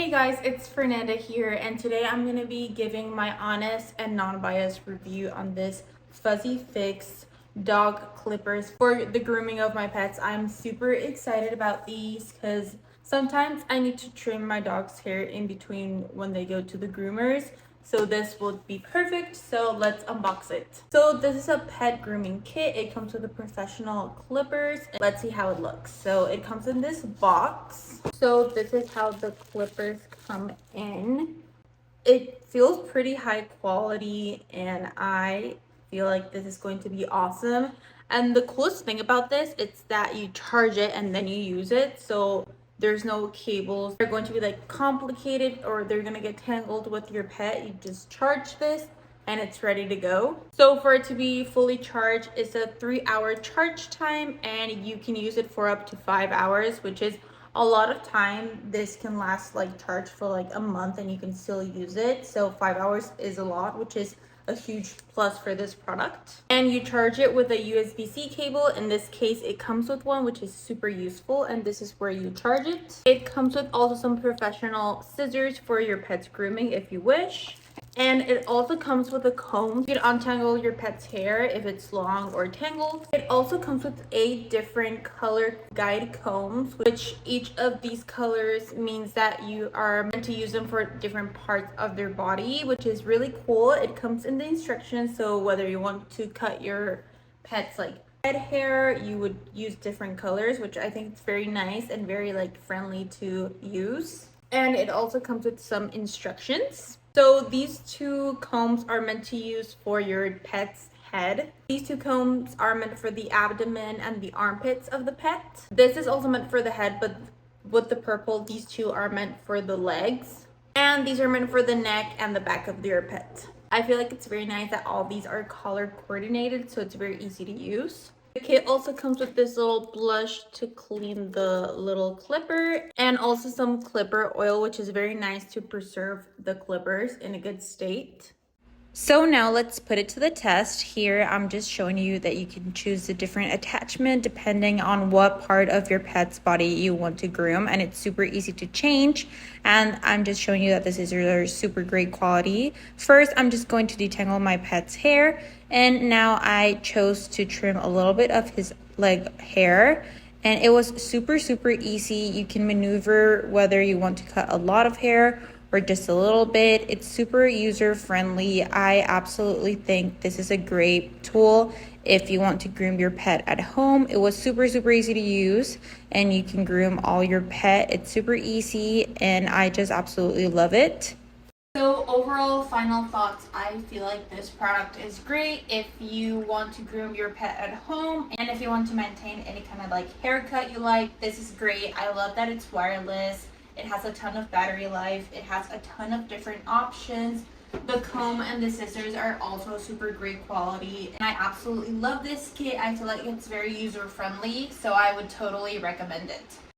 Hey guys, it's Fernanda here, and today I'm going to be giving my honest and non-biased review on this FuzzyFix dog clippers for the grooming of my pets. I'm super excited about these because sometimes I need to trim my dog's hair in between when they go to the groomers. So this will be perfect. So let's unbox it. So this is a pet grooming kit. It comes with the professional clippers. Let's see how it looks. So it comes in this box. So this is how the clippers come in. It feels pretty high quality and I feel like this is going to be awesome. And the coolest thing about this is that you charge it and then you use it. So there's no cables. They're going to be like complicated or they're going to get tangled with your pet. You just charge this and it's ready to go. So for it to be fully charged, it's a 3-hour charge time and you can use it for up to 5 hours, which is a lot of time. This can last like charged for like a month and you can still use it. So 5 hours is a lot, which is a huge plus for this product. And you charge it with a USB-C cable. In this case, it comes with one, which is super useful, and this is where you charge it. It comes with also some professional scissors for your pet's grooming if you wish. And it also comes with a comb. You can untangle your pet's hair if it's long or tangled. It also comes with 8 different color guide combs, which each of these colors means that you are meant to use them for different parts of their body, which is really cool. It comes in the instructions, so whether you want to cut your pet's like head hair, you would use different colors, which I think is very nice and very like friendly to use. And it also comes with some instructions. So these 2 combs are meant to use for your pet's head. These 2 combs are meant for the abdomen and the armpits of the pet. This is also meant for the head, but with the purple, these 2 are meant for the legs. And these are meant for the neck and the back of your pet. I feel like it's very nice that all these are color coordinated, so it's very easy to use. The kit also comes with this little blush to clean the little clipper and also some clipper oil, which is very nice to preserve the clippers in a good state. So now let's put it to the test. Here I'm just showing you that you can choose a different attachment depending on what part of your pet's body you want to groom, and it's super easy to change. And I'm just showing you that the scissors are super great quality. First, I'm just going to detangle my pet's hair, and now I chose to trim a little bit of his leg hair. And it was super easy. You can maneuver whether you want to cut a lot of hair or just a little bit. It's super user friendly. I absolutely think this is a great tool if you want to groom your pet at home. It was super easy to use and you can groom all your pet. It's super easy and I just absolutely love it. So overall final thoughts, I feel like this product is great if you want to groom your pet at home and if you want to maintain any kind of like haircut you like. This is great. I love that it's wireless. It has a ton of battery life. It has a ton of different options. The comb and the scissors are also super great quality. And I absolutely love this kit. I feel like it's very user friendly, so I would totally recommend it.